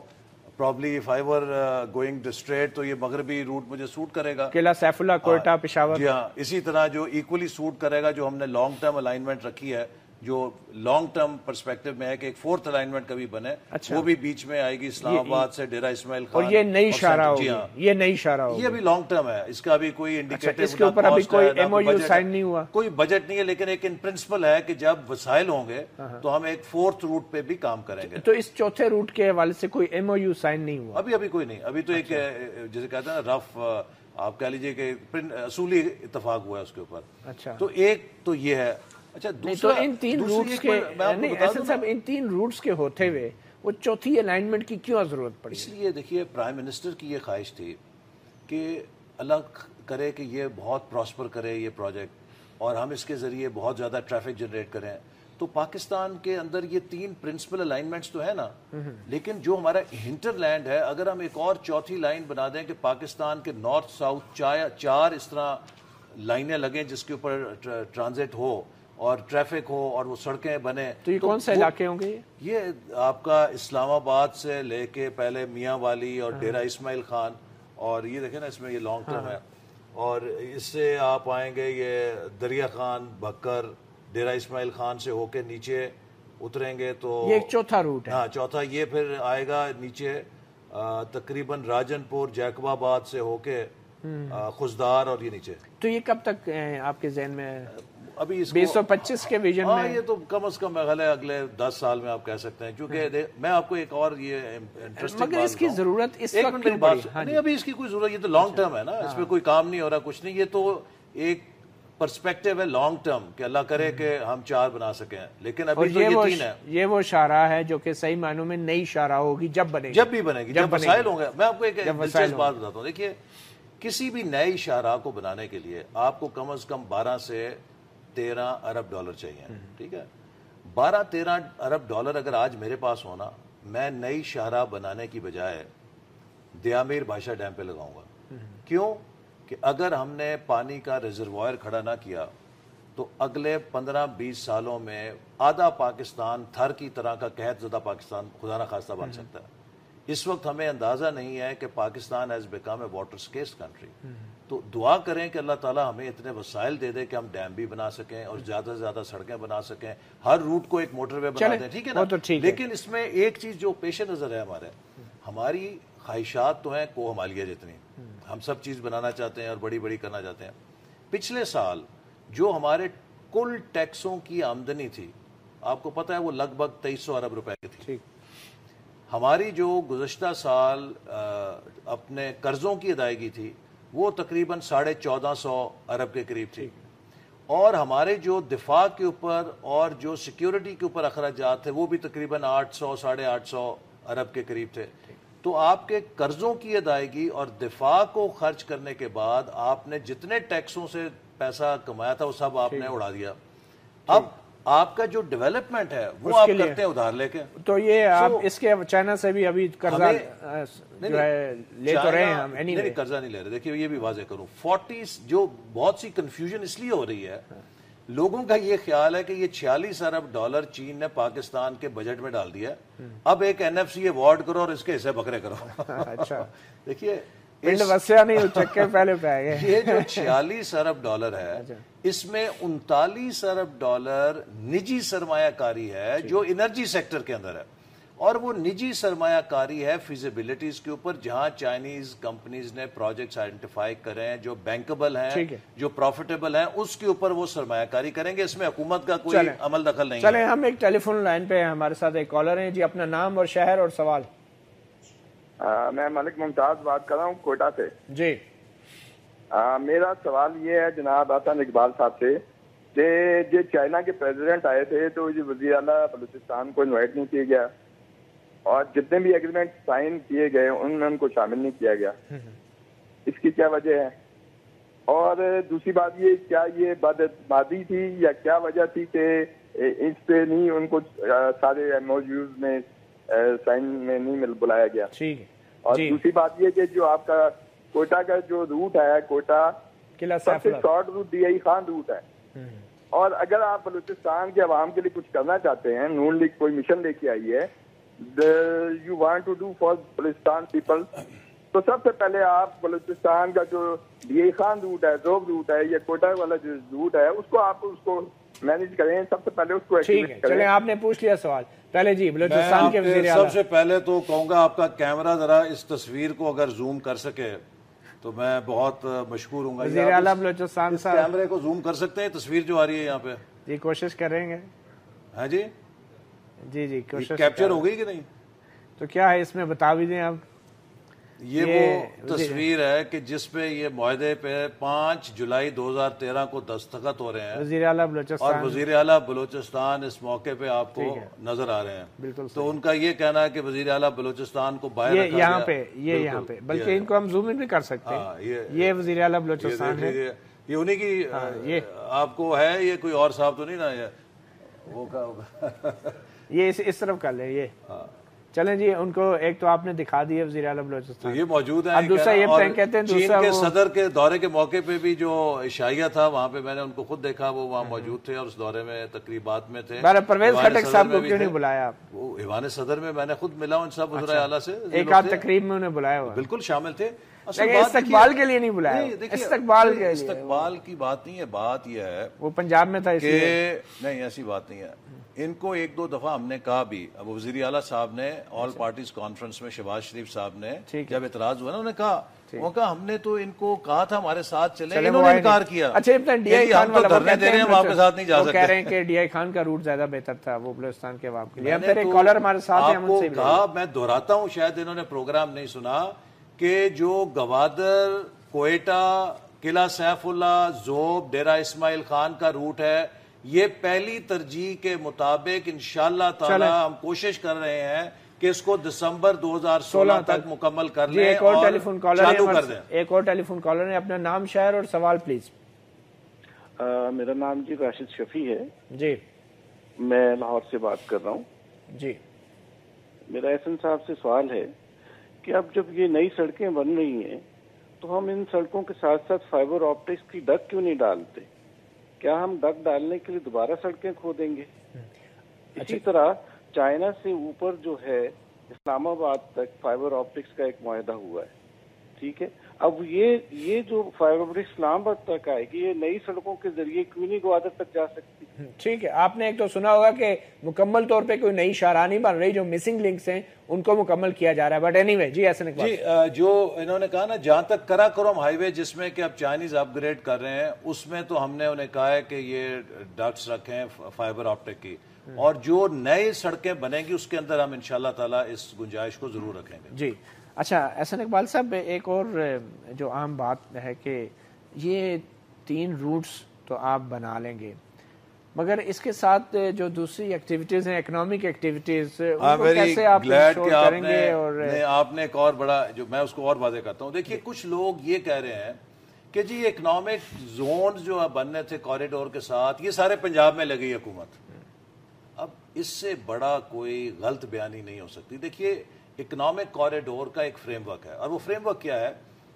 probably if I were going straight تو یہ مغربی روٹ مجھے سوٹ کرے گا. قلعہ سیف اللہ، کوئٹہ، پشاور. جی ہاں، اسی طرح جو ایکولی سوٹ کرے گا جو ہم نے لانگ ٹرم الائنمنٹ رکھی ہے، جو لانگ ٹرم پرسپیکٹو میں ہے کہ ایک فورتھ الائنمنٹ کبھی بنے، وہ بھی بیچ میں آئے گی اسلام آباد سے ڈیرہ اسماعیل خان. اور یہ نئی شاہراہ ہوگی. یہ نئی شاہراہ ہوگی. یہ ابھی لانگ ٹرم ہے، اس کا ابھی کوئی انڈیکیٹو اس کے اوپر ابھی کوئی ایم او یو سائن نہیں ہوا، کوئی بجٹ نہیں ہے، لیکن ایک ان پرنسپل ہے کہ جب وسائل ہوں گے تو ہم ایک فورتھ روٹ پہ بھی کام کریں گے. تو اس چوتھے روٹ کے حوالے سے کوئی ایم او یو سائن نہیں ہوا ابھی کوئی نہیں. ابھی تو ایک جیسے کہتے ہیں رف، آپ کہہ لیجیے کہ اصولی اتفاق ہوا ہے اس کے اوپر. اچھا، تو ایک تو یہ ہے. اچھا تو ان تین روٹس کے ایسے سب ان تین روٹس کے ہوتے ہوئے وہ چوتھی الائنمنٹ کی کیوں ضرورت پڑی؟ اس لیے دیکھیے پرائم منسٹر کی یہ خواہش تھی کہ اللہ کرے کہ یہ بہت پراسپر کرے یہ پروجیکٹ اور ہم اس کے ذریعے بہت زیادہ ٹریفک جنریٹ کریں. تو پاکستان کے اندر یہ تین پرنسپل الائنمنٹس تو ہے نا، لیکن جو ہمارا ہنٹر لینڈ ہے، اگر ہم ایک اور چوتھی لائن بنا دیں کہ پاکستان کے نارتھ ساؤتھ چار اس طرح لائنیں لگیں جس کے اوپر ٹرانزٹ ہو اور ٹریفک ہو اور وہ سڑکیں بنے. تو یہ کون سے علاقے ہوں گے؟ یہ آپ کا اسلام آباد سے لے کے پہلے میاں والی اور ڈیرہ اسماعیل خان، اور یہ دیکھیں نا اس میں یہ لانگ ٹرم ہے. اور اس سے آپ آئیں گے یہ دریا خان، بھکر، ڈیرہ اسماعیل خان سے ہو کے نیچے اتریں گے تو یہ ایک چوتھا روٹ ہے. ہاں چوتھا. یہ پھر آئے گا نیچے تقریباً راجن پور، جیکب آباد سے ہو کے خزدار اور یہ نیچے. تو یہ کب تک آپ کے ذہن میں؟ ابھی 2025 کے ویژن میں. ہاں یہ تو کم از کم ہے اگلے 10 سال میں آپ کہہ سکتے ہیں. چونکہ میں آپ کو ایک اور یہ انٹرسٹنگ مگر اس کی ضرورت اس وقت کیوں پڑی؟ نہیں ابھی اس کی کوئی ضرورت، یہ تو لانگ ٹرم ہے نا، اس پہ کوئی کام نہیں ہو رہا کچھ نہیں. یہ تو ایک پرسپیکٹو ہے لانگ ٹرم کہ اللہ کرے کہ ہم 4 بنا سکیں، لیکن ابھی تو یہ 3 ہے. یہ وہ شاہراہ ہے جو کہ صحیح معنوں میں نئی شاہراہ ہوگی جب بنے گی، جب بھی بنے گی، جب وسائل ہوں گے. میں آپ کو ایک دلچسپ بات بتاتا ہوں. دیکھیے کسی بھی نئی شاہراہ کو بنانے کے لیے آپ کو کم از کم 12 سے 13 ارب ڈالر چاہیے. ٹھیک ہے، 12-13 ارب ڈالر اگر آج میرے پاس ہونا، میں نئی شاہراہ بنانے کی بجائے دیامیر بھاشا ڈیم پہ لگاؤں گا. کیوں؟ کہ اگر ہم نے پانی کا ریزروائر کھڑا نہ کیا تو اگلے 15-20 سالوں میں آدھا پاکستان تھر کی طرح کا قحط زدہ پاکستان خدا نہ خواستہ بن سکتا ہے. اس وقت ہمیں اندازہ نہیں ہے کہ Pakistan has become a water scarce country. تو دعا کریں کہ اللہ تعالیٰ ہمیں اتنے وسائل دے دے کہ ہم ڈیم بھی بنا سکیں اور زیادہ سے زیادہ سڑکیں بنا سکیں، ہر روٹ کو ایک موٹر وے بنا دیں. ٹھیک ہے نا؟ لیکن اس میں ایک چیز جو پیش نظر ہے ہماری خواہشات تو ہیں کو ہمالیہ جتنی، ہم سب چیز بنانا چاہتے ہیں اور بڑی بڑی کرنا چاہتے ہیں. پچھلے سال جو ہمارے کل ٹیکسوں کی آمدنی تھی آپ کو پتہ ہے وہ لگ بھگ 2300 ارب روپے کی تھی. ہماری جو گزشتہ سال اپنے قرضوں کی ادائیگی تھی وہ تقریباً 1450 ارب کے قریب تھی. اور ہمارے جو دفاع کے اوپر اور جو سیکیورٹی کے اوپر اخراجات تھے وہ بھی تقریباً 800-850 ارب کے قریب تھے. تو آپ کے قرضوں کی ادائیگی اور دفاع کو خرچ کرنے کے بعد آپ نے جتنے ٹیکسوں سے پیسہ کمایا تھا وہ سب آپ نے اڑا دیا. اب آپ کا جو ڈیولپمنٹ ہے وہ آپ کرتے ہیں ادھار لے کے. تو یہ آپ اس کے چائنا سے بھی ابھی قرضہ لے تو رہے ہیں ہم؟ نہیں قرضہ نہیں لے رہے. دیکھیے یہ بھی واضح کروں، 40 جو بہت سی کنفیوژن اس لیے ہو رہی ہے، لوگوں کا یہ خیال ہے کہ یہ 46 ارب ڈالر چین نے پاکستان کے بجٹ میں ڈال دیا، اب ایک NFC ایوارڈ کرو اور اس کے حصے بکرے کرو. اچھا دیکھیے پنڈ وسیا نہیں چکے پہلے پہ آئے گئے. یہ جو 46 ارب ڈالر ہے اس میں 39 ارب ڈالر نجی سرمایہ کاری ہے جو انرجی سیکٹر کے اندر ہے، اور وہ نجی سرمایہ کاری ہے فیزیبلٹیز کے اوپر، جہاں چائنیز کمپنیز نے پروجیکٹس آئیڈینٹیفائی کرے ہیں جو بینکبل ہیں، جو پروفیٹیبل ہیں، اس کے اوپر وہ سرمایہ کاری کریں گے. اس میں حکومت کا کوئی عمل دخل نہیں ہے. چلیں ہم ایک ٹیلی فون لائن پہ ہمارے ساتھ ایک کالر ہیں. جی اپنا نام اور شہر اور سوال. میں ملک ممتاز بات کر رہا ہوں کوئٹہ سے. جی میرا سوال یہ ہے جناب حسن اقبال صاحب سے کہ جو چائنا کے پریزیڈنٹ آئے تھے تو یہ وزیر اعلیٰ بلوچستان کو انوائٹ نہیں کیا گیا اور جتنے بھی ایگریمنٹ سائن کیے گئے ان میں ان کو شامل نہیں کیا گیا. اس کی کیا وجہ ہے؟ اور دوسری بات یہ کیا یہ بد اعتمادی تھی یا کیا وجہ تھی کہ اس پہ نہیں ان کو سارے MOUs میں سائن میں نہیں بلایا گیا؟ اور دوسری بات یہ کہ جو آپ کا کوئٹہ کا جو روٹ ہے کوئٹہ سب سے short route DI Khan route ہے، اور اگر آپ بلوچستان کے عوام کے لیے کچھ کرنا چاہتے ہیں، نون لیگ کوئی مشن لے کے آئی ہے you want to do for Balochistan people. تو سب سے پہلے آپ بلوچستان کا جو ڈی خان روٹ ہے, زوب روٹ ہے, یا کوئٹہ والا جو روٹ ہے, اس کو آپ اس کو مینج کریں. سب سے پہلے اس کو ایکٹیویٹ کریں. چلیں آپ نے پوچھ لیا سوال. پہلے جی بلوچستان کے وزیر اعلیٰ. سب سے پہلے تو کہوں گا آپ کا کیمرہ ذرا اس تصویر کو اگر زوم کر سکے تو میں بہت مشکور ہوں گا. وزیر اعلیٰ بلوچستان صاحب کیمرے کو زوم کر سکتے ہیں, تصویر جو آ رہی ہے یہاں پہ؟ جی کوشش کریں گے. ہاں جی جی جی کوشش. کیپچر ہو گئی کہ نہیں؟ تو کیا ہے اس میں بتا بھی دیں آپ. یہ وہ تصویر ہے کہ جس پہ یہ معاہدے پہ 5 جولائی 2013 کو دستخط ہو رہے ہیں. وزیر اعلیٰ بلوچستان اور وزیر اعلیٰ بلوچستان اس موقع پہ آپ کو نظر آ رہے ہیں. بالکل. تو ان کا یہ کہنا ہے کہ وزیر اعلیٰ بلوچستان کو باہر رکھا یہاں پہ, یہ یہاں پہ, بلکہ ان کو ہم زوم ان بھی کر سکتے ہیں. یہ وزیر اعلیٰ بلوچستان ہے. یہ انہیں کی آپ کو ہے, یہ کوئی اور صاحب تو نہیں نا؟ یہ وہ کا یہ اس طرف کر لیں. یہ چلیں جی, ان کو ایک تو آپ نے دکھا دیا وزیر اعلیٰ بلوچستان, یہ موجود ہے. اب دوسرا یہ کہتے ہیں چین کے صدر کے دورے کے موقع پہ بھی جو عشائیہ تھا وہاں پہ میں نے ان کو خود دیکھا, وہ وہاں موجود تھے اور اس دورے میں تقریبات میں تھے. پرویز خٹک صاحب کو کیوں نہیں بلایا آپ؟ وہ ایوان صدر میں نے خود ملا ان سب وزرائے اعلیٰ سے, ایک آدھ تقریب میں انہیں بلایا ہوا, بالکل شامل تھے. استقبال کے لیے نہیں بلایا. استقبال کی بات نہیں ہے, بات یہ ہے وہ پنجاب میں تھا کہ نہیں, ایسی بات نہیں ہے. ان کو 1-2 دفعہ ہم نے کہا بھی, اب وزیر اعلیٰ صاحب نے آل پارٹیز کانفرنس میں شہباز شریف صاحب نے جب اعتراض ہوا نا, انہوں نے کہا, وہ کہا ہم نے تو ان کو کہا تھا ہمارے ساتھ چلیں, انہوں نے انکار کیا. اچھا ڈی آئی خان والا دھرنے دے رہے ہیں, ہم آپ کے ساتھ نہیں جا سکتے. کہہ رہے ہیں کہ ڈی آئی خان کا روٹ زیادہ بہتر تھا وہ بلوچستان کے عوام کے لیے. اب تیرے کالر ہمارے ساتھ ہیں, ہم ان سے کہا, میں دہراتا ہوں, شاید انہوں نے پروگرام نہیں سنا, کہ جو گوادر, کوئٹہ, قلعہ سیف اللہ, زوب, ڈیرہ اسماعیل خان کا روٹ ہے, یہ پہلی ترجیح کے مطابق انشاءاللہ تعالی ہم کوشش کر رہے ہیں کہ اس کو دسمبر 2016 تک مکمل کر لیں ایک اور ٹیلی فون کالر چالو کر دیں. ایک اور ٹیلی فون کالر ہے, اپنا نام, شہر اور سوال پلیز. میرا نام جی راشد شفیع ہے. جی میں لاہور سے بات کر رہا ہوں. جی میرا احسن صاحب سے سوال ہے کہ اب جب یہ نئی سڑکیں بن رہی ہیں تو ہم ان سڑکوں کے ساتھ ساتھ فائبر آپٹکس کی ڈک کیوں نہیں ڈالتے؟ کیا ہم ڈک ڈالنے کے لیے دوبارہ سڑکیں کھودیں گے؟ اسی طرح چائنا سے اوپر جو ہے اسلام آباد تک فائبر آپٹکس کا ایک معاہدہ ہوا ہے, ٹھیک ہے. اب یہ جو فائبر آپٹکس اسلام آباد تک آئے گی, یہ نئی سڑکوں کے ذریعے کیوں نہیں گوادر تک جا سکتی؟ ٹھیک ہے, آپ نے ایک تو سنا ہوگا کہ مکمل طور پہ کوئی نئی شاہراہ نہیں بن رہی, جو مسنگ لنکس ہیں ان کو مکمل کیا جا رہا ہے. بٹ اینی وے جی ایسے جی جو انہوں نے کہا نا, جہاں تک کراکرم ہائی وے جس میں کہ اب چائنیز اپ گریڈ کر رہے ہیں, اس میں تو ہم نے انہیں کہا ہے کہ یہ ڈکٹس رکھیں فائبر آپٹک کی, اور جو نئے سڑکیں بنیں گی اس کے اندر ہم انشاءاللہ تعالی اس گنجائش کو ضرور رکھیں گے. جی اچھا احسن اقبال صاحب, ایک اور جو عام بات ہے کہ یہ 3 روٹس تو آپ بنا لیں گے, مگر اس کے ساتھ جو دوسری ایکٹیویٹیز ہیں, اکنامک ایکٹیویٹیز, ان کو کیسے آپ انشور کریں گے؟ اور آپ نے ایک اور بڑا, جو میں اس کو اور واضح کرتا ہوں. دیکھیے کچھ لوگ یہ کہہ رہے ہیں کہ جی اکنامک زونز جو بننے تھے کوریڈور کے ساتھ, یہ سارے پنجاب میں لگی حکومت. اب اس سے بڑا کوئی غلط بیانی نہیں ہو سکتی. دیکھیے اکنامک کوریڈور کا ایک فریم ورک ہے, اور وہ فریم ورک کیا ہے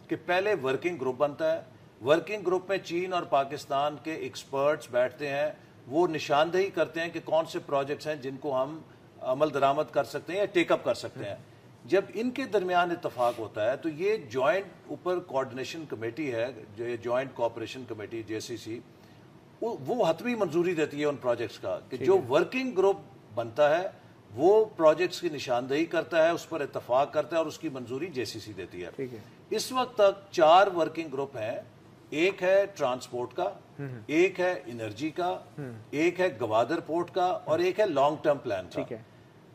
کہ پہلے ورکنگ گروپ بنتا ہے, ورکنگ گروپ میں چین اور پاکستان کے ایکسپرٹس بیٹھتے ہیں, وہ نشاندہی کرتے ہیں کہ کون سے پروجیکٹس ہیں جن کو ہم عمل درآمد کر سکتے ہیں یا ٹیک اپ کر سکتے ہیں. جب ان کے درمیان اتفاق ہوتا ہے تو یہ جوائنٹ اوپر کوآرڈینیشن کمیٹی ہے, جو یہ جوائنٹ کوآپریشن کمیٹی JCC, وہ حتمی منظوری دیتی ہے ان پروجیکٹس کا, کہ جو ورکنگ گروپ بنتا ہے وہ پروجیکٹس کی نشاندہی کرتا ہے, اس پر اتفاق کرتا ہے, اور اس کی منظوری JCC دیتی ہے. اس وقت تک 4 ورکنگ گروپ ہیں, ایک ہے ٹرانسپورٹ کا, ایک ہے انرجی کا, ایک ہے گوادر پورٹ کا, اور ایک ہے لانگ ٹرم پلان کا.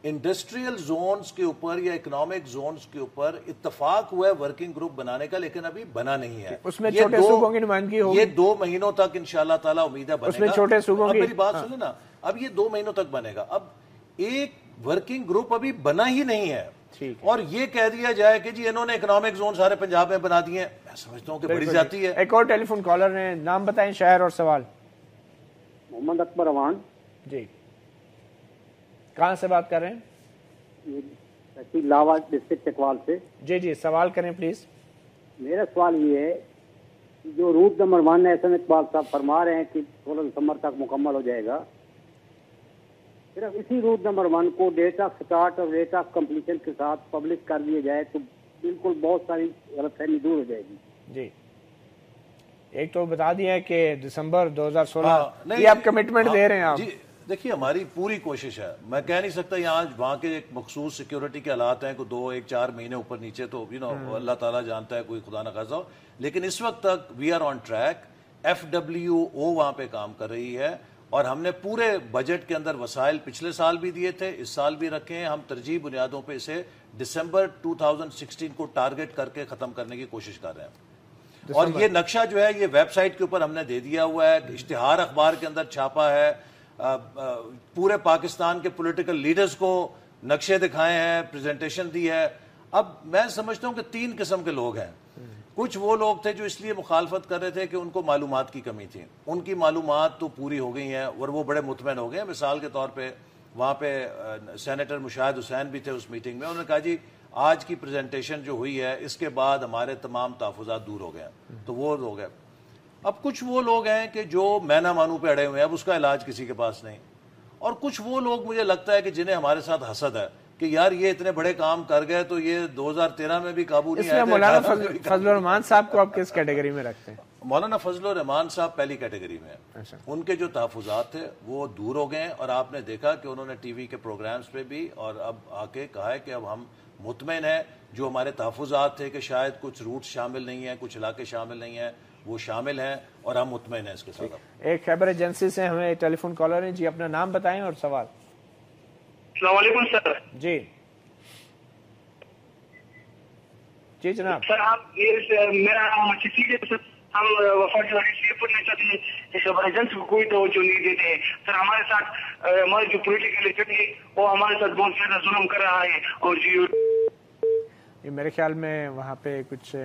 انڈسٹریل زونز کے اوپر یا اکنامک زونز کے اوپر اتفاق ہوا ہے ورکنگ گروپ بنانے کا, لیکن ابھی بنا نہیں ہے. اس میں چھوٹے صوبوں کی نمائندگی ہوگی, یہ 2 مہینوں تک انشاءاللہ تعالی امید ہے بنے گا. اس میں چھوٹے صوبوں کی, میری بات سنیں نا, اب یہ 2 مہینوں تک بنے گا. اب ایک ورکنگ گروپ ابھی بنا ہی نہیں ہے, اور یہ کہہ دیا جائے کہ جی انہوں نے اکنامک زون سارے پنجاب میں بنا دیے ہیں, میں سمجھتا ہوں کہ بڑی زیادتی ہے. ایک اور ٹیلی فون کالر نے, نام بتائیں, شہر اور سوال. محمد اکبر اوان. جی کہاں سے بات کر رہے ہیں؟ لاوا ڈسٹرکٹ چکوال سے. جی جی سوال کریں پلیز. میرا سوال یہ ہے, جو روٹ نمبر 1 احسن اقبال صاحب فرما رہے ہیں کہ 16 دسمبر تک مکمل ہو جائے گا, صرف اسی روٹ نمبر 1 کو ڈیٹ آف سٹارٹ اور ڈیٹ آف کمپلیشن کے ساتھ پبلش کر دیا جائے تو بالکل بہت ساری غلط فہمی دور ہو جائے گی. جی ایک تو بتا دیا ہے کہ دسمبر 2016 یہ آپ کمٹمنٹ دے رہے ہیں آپ. جی دیکھیے ہماری پوری کوشش ہے, میں کہہ نہیں سکتا یہاں وہاں کے ایک مخصوص سیکیورٹی کے حالات ہیں, کوئی 2-4 مہینے اوپر نیچے تو اللہ تعالیٰ جانتا ہے, کوئی خدا نہ خاصا ہو, لیکن اس وقت تک we are on track. FWO وہاں پہ کام کر رہی ہے اور ہم نے پورے بجٹ کے اندر وسائل پچھلے سال بھی دیے تھے, اس سال بھی رکھے ہیں. ہم ترجیح بنیادوں پہ اسے دسمبر 2016 کو ٹارگٹ کر کے ختم کرنے کی کوشش کر رہے ہیں. اور یہ نقشہ جو ہے یہ ویب سائٹ کے اوپر ہم نے دے دیا ہوا ہے, اشتہار اخبار کے اندر چھاپا ہے, پورے پاکستان کے پولیٹیکل لیڈرز کو نقشے دکھائے ہیں, پریزنٹیشن دی ہے. اب میں سمجھتا ہوں کہ 3 قسم کے لوگ ہیں. کچھ وہ لوگ تھے جو اس لیے مخالفت کر رہے تھے کہ ان کو معلومات کی کمی تھی, ان کی معلومات تو پوری ہو گئی ہیں اور وہ بڑے مطمئن ہو گئے ہیں. مثال کے طور پہ وہاں پہ سینیٹر مشاہد حسین بھی تھے اس میٹنگ میں, انہوں نے کہا جی آج کی پریزنٹیشن جو ہوئی ہے اس کے بعد ہمارے تمام تحفظات دور ہو گئے, تو وہ ہو گئے. اب کچھ وہ لوگ ہیں کہ جو مینا مانو پہ اڑے ہوئے ہیں, اب اس کا علاج کسی کے پاس نہیں. اور کچھ وہ لوگ مجھے لگتا ہے کہ جنہیں ہمارے ساتھ حسد ہے کہ یار یہ اتنے بڑے کام کر گئے تو یہ 2013 میں بھی قابو نہیں آئے. مولانا فضل الرحمان صاحب کو آپ کس کیٹیگری میں رکھتے ہیں؟ مولانا فضل الرحمان صاحب پہلی کیٹیگری میں ہیں. ان کے جو تحفظات تھے وہ دور ہو گئے ہیں اور آپ نے دیکھا کہ انہوں نے ٹی وی کے پروگرامز پہ بھی اور اب آ کے کہا ہے کہ اب ہم مطمئن ہیں. جو ہمارے تحفظات تھے کہ شاید کچھ روٹ شامل نہیں ہیں, کچھ علاقے شامل نہیں ہیں, وہ شامل ہیں اور ہم مطمئن ہیں اس کے ساتھ. ایک خیبر ایجنسی سے ہمیں ٹیلی فون کالر ہیں. جی اپنا نام بتائیں اور سوال. السلام علیکم سر. جی جی جناب. سر آپ میرا ہم وفاقی پڑھنا چاہتے ہیں, اس خبر ایجنسی کو کوئی توجہ نہیں دیتے ہیں. سر ہمارے ساتھ ہمارے جو پولیٹیکل لیڈر ہے وہ ہمارے ساتھ بہت زیادہ ظلم کر رہا ہے. اور میرے خیال میں وہاں پہ کچھ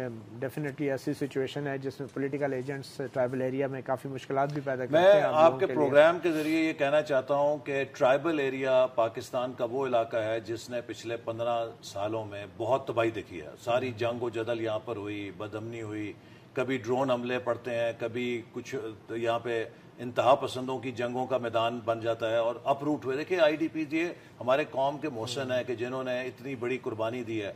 ڈیفینیٹلی ایسی سچویشن ہے جس میں پولیٹیکل ایجنٹس ٹرائبل ایریا میں کافی مشکلات بھی پیدا کرتے ہیں. میں آپ کے پروگرام کے ذریعے یہ کہنا چاہتا ہوں کہ ٹرائبل ایریا پاکستان کا وہ علاقہ ہے جس نے پچھلے 15 سالوں میں بہت تباہی دیکھی ہے. ساری جنگ و جدل یہاں پر ہوئی, بدامنی ہوئی, کبھی ڈرون حملے پڑتے ہیں, کبھی کچھ یہاں پہ انتہا پسندوں کی جنگوں کا میدان بن جاتا ہے اور اپ روٹ ہوئے. دیکھیں IDP یہ ہمارے قوم کے محسن ہیں کہ جنہوں نے اتنی بڑی قربانی دی ہے.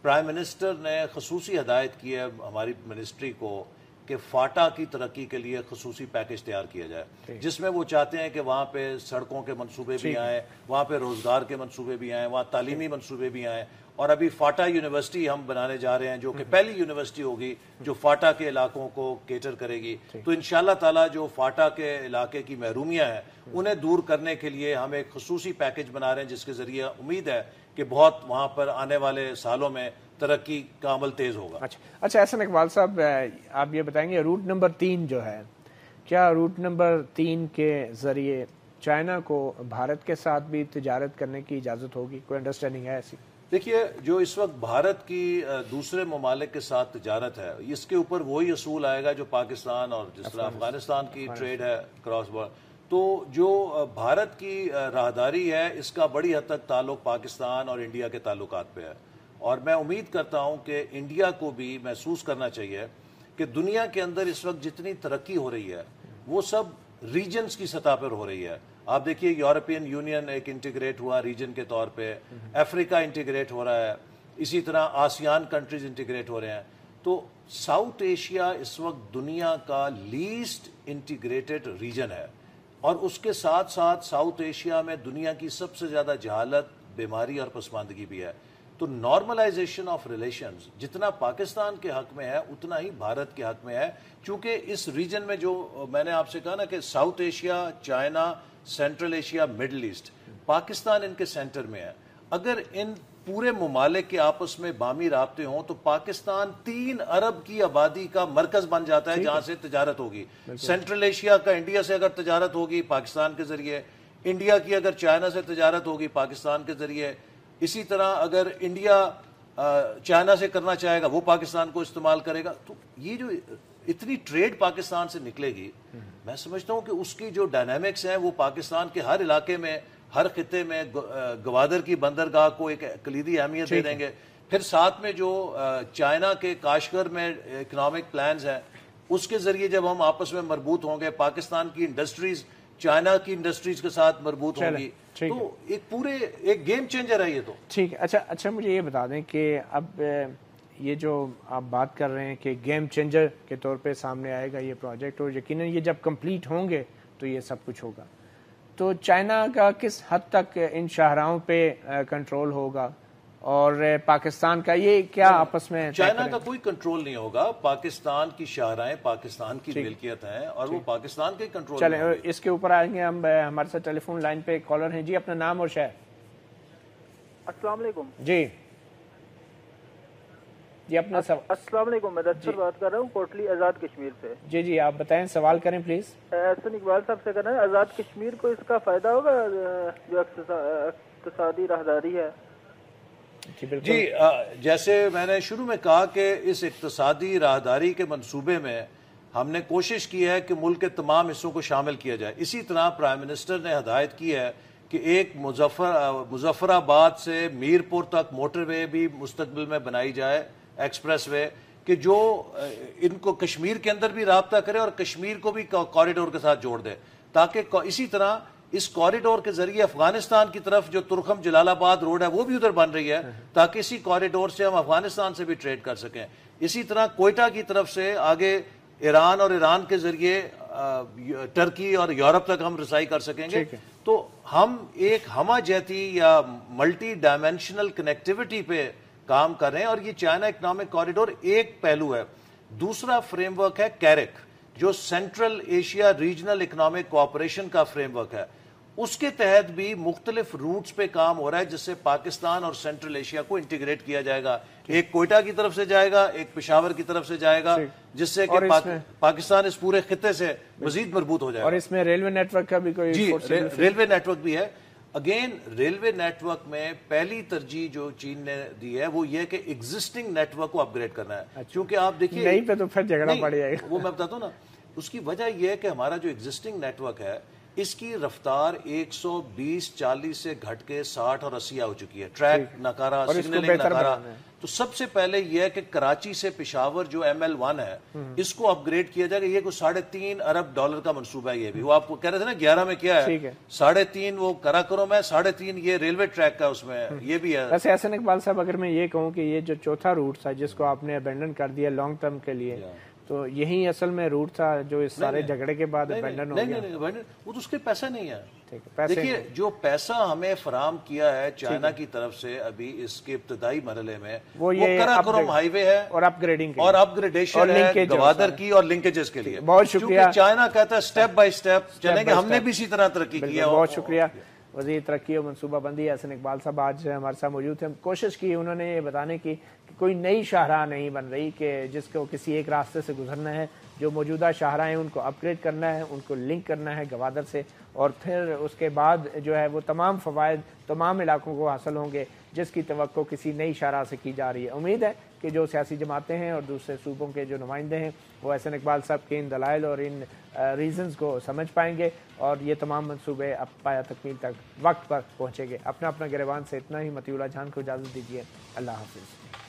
پرائم منسٹر نے خصوصی ہدایت کی ہے ہماری منسٹری کو کہ فاٹا کی ترقی کے لیے خصوصی پیکج تیار کیا جائے, جس میں وہ چاہتے ہیں کہ وہاں پہ سڑکوں کے منصوبے بھی آئیں, وہاں پہ روزگار کے منصوبے بھی آئیں, وہاں تعلیمی منصوبے بھی آئیں. اور ابھی فاٹا یونیورسٹی ہم بنانے جا رہے ہیں جو کہ پہلی یونیورسٹی ہوگی جو فاٹا کے علاقوں کو کیٹر کرے گی. تو انشاءاللہ تعالی جو فاٹا کے علاقے کی محرومیاں ہیں انہیں دور کرنے کے لیے ہم ایک خصوصی پیکج بنا رہے ہیں, جس کے ذریعے امید ہے کہ بہت وہاں پر آنے والے سالوں میں ترقی کا عمل تیز ہوگا. اچھا احسن اقبال صاحب, آپ یہ بتائیں گے روٹ نمبر 3 جو ہے, کیا روٹ نمبر 3 کے ذریعے چائنا کو بھارت کے ساتھ بھی تجارت کرنے کی اجازت ہوگی؟ کوئی انڈرسٹینڈنگ ہے ایسی؟ دیکھیے جو اس وقت بھارت کی دوسرے ممالک کے ساتھ تجارت ہے, اس کے اوپر وہی اصول آئے گا جو پاکستان اور جس طرح افغانستان کی ٹریڈ ہے کراس بارڈر. تو جو بھارت کی راہداری ہے اس کا بڑی حد تک تعلق پاکستان اور انڈیا کے تعلقات پہ ہے. اور میں امید کرتا ہوں کہ انڈیا کو بھی محسوس کرنا چاہیے کہ دنیا کے اندر اس وقت جتنی ترقی ہو رہی ہے وہ سب ریجنز کی سطح پر ہو رہی ہے. آپ دیکھیے یورپین یونین ایک انٹیگریٹ ہوا ریجن کے طور پہ, افریقہ انٹیگریٹ ہو رہا ہے, اسی طرح آسیان کنٹریز انٹیگریٹ ہو رہے ہیں. تو ساؤتھ ایشیا اس وقت دنیا کا لیسٹ انٹیگریٹڈ ریجن ہے اور اس کے ساتھ ساتھ ساؤتھ ایشیا میں دنیا کی سب سے زیادہ جہالت, بیماری اور پسماندگی بھی ہے. تو نارملائزیشن آف ریلیشنز جتنا پاکستان کے حق میں ہے اتنا ہی بھارت کے حق میں ہے, چونکہ اس ریجن میں جو میں نے آپ سے کہا نا کہ South Asia, China, Central Asia, Middle East, Pakistan ان کے سینٹر میں ہے. اگر ان پورے ممالک کے آپس میں باہمی رابطے ہوں تو پاکستان 3 ارب کی آبادی کا مرکز بن جاتا ہے جہاں سے تجارت ہوگی. سینٹرل ایشیا کا انڈیا سے اگر تجارت ہوگی پاکستان کے ذریعے, انڈیا کی اگر چائنا سے تجارت ہوگی پاکستان کے ذریعے, اسی طرح اگر انڈیا چائنا سے کرنا چاہے گا وہ پاکستان کو استعمال کرے گا. تو یہ جو اتنی ٹریڈ پاکستان سے نکلے گی, میں سمجھتا ہوں کہ اس کی جو ڈائنامکس ہیں وہ پاکستان کے ہر علاقے میں, ہر خطے میں گوادر کی بندرگاہ کو ایک کلیدی اہمیت دے دیں گے. پھر ساتھ میں جو چائنا کے کاشغر میں اکنامک پلانز ہیں اس کے ذریعے جب ہم آپس میں مربوط ہوں گے, پاکستان کی انڈسٹریز چائنا کی انڈسٹریز کے ساتھ مربوط ہوں گی. تو ایک گیم چینجر ہے یہ تو. ٹھیک ہے. اچھا مجھے یہ بتا دیں کہ اب یہ جو آپ بات کر رہے ہیں کہ گیم چینجر کے طور پہ سامنے آئے گا یہ پروجیکٹ، اور یقیناً یہ جب کمپلیٹ ہوں گے تو یہ سب کچھ ہوگا، تو چائنا کا کس حد تک ان شاہراہوں پہ کنٹرول ہوگا اور پاکستان کا یہ کیا آپس میں؟ چائنا کا کوئی کنٹرول نہیں ہوگا. پاکستان کی شاہراہیں پاکستان کی ملکیت ہیں اور وہ پاکستان کے کنٹرول. چلیں اس کے اوپر آئیں گے ہم. ہمارے ساتھ ٹیلی فون لائن پہ کالر ہیں. جی اپنا نام اور شہر. السلام علیکم. جی اپنا السلام علیکم. میں دستر بات کر رہا ہوں کوٹلی آزاد کشمیر سے. جی آپ بتائیں، سوال کریں پلیز. احسن اقبال صاحب سے کرنا ہے، آزاد کشمیر کو اس کا فائدہ ہوگا جو اقتصادی راہداری ہے؟ جی جیسے میں نے شروع میں کہا کہ اس اقتصادی راہداری کے منصوبے میں ہم نے کوشش کی ہے کہ ملک کے تمام حصوں کو شامل کیا جائے. اسی طرح پرائم منسٹر نے ہدایت کی ہے کہ ایک مظفر آباد سے میرپور تک موٹر وے بھی مستقبل میں بنائی جائے، ایکسپریس وے، کہ جو ان کو کشمیر کے اندر بھی رابطہ کرے اور کشمیر کو بھی کوریڈور کے ساتھ جوڑ دے، تاکہ اسی طرح اس کوریڈور کے ذریعے افغانستان کی طرف جو ترخم جلال آباد روڈ ہے وہ بھی ادھر بن رہی ہے، تاکہ اسی کوریڈور سے ہم افغانستان سے بھی ٹریڈ کر سکیں. اسی طرح کوئٹہ کی طرف سے آگے ایران اور ایران کے ذریعے ٹرکی اور یورپ تک ہم رسائی کر سکیں گے. تو ہم ایک ہمہ جہتی یا ملٹی ڈائمینشنل کنیکٹیوٹی پہ کام کر رہے ہیں، اور یہ چائنا اکنامک کوریڈور ایک پہلو ہے. دوسرا فریم ورک ہے کیرک، جو central Asia regional economic cooperation کا فریم ورک ہے. اس کے تحت بھی مختلف روٹس پہ کام ہو رہا ہے جس سے پاکستان اور سینٹرل ایشیا کو انٹیگریٹ کیا جائے گا. ایک کوئٹہ کی طرف سے جائے گا، ایک پشاور کی طرف سے جائے گا، جس سے کہ پاکستان اس پورے خطے سے مزید مربوط ہو جائے گا. اور اس میں ریلوے نیٹ ورک کا بھی کوئی؟ جی ریلوے نیٹ ورک بھی ہے. اگین ریلوے نیٹ ورک میں پہلی ترجیح جو چین نے دی ہے وہ یہ کہ ایگزسٹنگ نیٹ ورک کو اپ گریڈ کرنا ہے. کیونکہ آپ دیکھیے نہیں پہ تو پھر جھگڑا پڑ جائے گا. وہ میں بتاتا ہوں نا، اس کی وجہ یہ ہے کہ ہمارا جو ایگزسٹنگ نیٹ ورک ہے اس کی رفتار 120-40 سے گھٹ کے 60 اور 80 ہو چکی ہے. ٹریک ناکارہ، سگنلنگ ناکارہ. تو سب سے پہلے یہ ہے کہ کراچی سے پشاور جو ML1 ہے اس کو اپ گریڈ کیا جائے گا. یہ کوئی $3.5 ارب کا منصوبہ ہے. یہ بھی وہ آپ کو کہہ رہے تھے نا 11 میں کیا ہے، 3.5 وہ کراکرم ہے، 3.5 یہ ریلوے ٹریک کا اس میں یہ بھی ہے. ویسے احسن اقبال صاحب اگر میں یہ کہوں کہ یہ جو چوتھا روٹ تھا جس کو آپ نے ابینڈن کر دیا لانگ ٹرم کے لیے، تو یہی اصل میں روٹ تھا جو اس سارے جھگڑے کے بعد ابینڈن ہو گیا؟ نہیں، وہ تو اس کے پیسہ نہیں ہے. دیکھیے جو پیسہ ہمیں فراہم کیا ہے چائنا کی طرف سے ابھی اس کے ابتدائی مرحلے میں وہ کراکرم ہائی وے ہے اور اپ گریڈنگ اور اپ گریڈیشن ہے گوادر کی اور لنکیجز کے لیے. بہت شکریہ. چائنا کہتا ہے سٹیپ بائی سٹیپ چلیں گے، ہم نے بھی اسی طرح ترقی کیا. بہت شکریہ. وزیر ترقی اور منصوبہ بندی احسن اقبال صاحب آج ہمارے ساتھ موجود تھے. کوشش کی انہوں نے یہ بتانے کی کہ کوئی نئی شاہراہ نہیں بن رہی کہ جس کو کسی ایک راستے سے گزرنا ہے. جو موجودہ شاہراہیں ہیں ان کو اپ گریڈ کرنا ہے، ان کو لنک کرنا ہے گوادر سے، اور پھر اس کے بعد جو ہے وہ تمام فوائد تمام علاقوں کو حاصل ہوں گے جس کی توقع کسی نئی شاہراہ سے کی جا رہی ہے. امید ہے کہ جو سیاسی جماعتیں ہیں اور دوسرے صوبوں کے جو نمائندے ہیں وہ احسن اقبال صاحب کے ان دلائل اور ان ریزنز کو سمجھ پائیں گے اور یہ تمام منصوبے اب پایا تکمیل تک وقت پر پہنچیں گے. اپنا گریبان سے اتنا ہی. مطیع اللہ جان کو اجازت دیجیے. اللہ حافظ.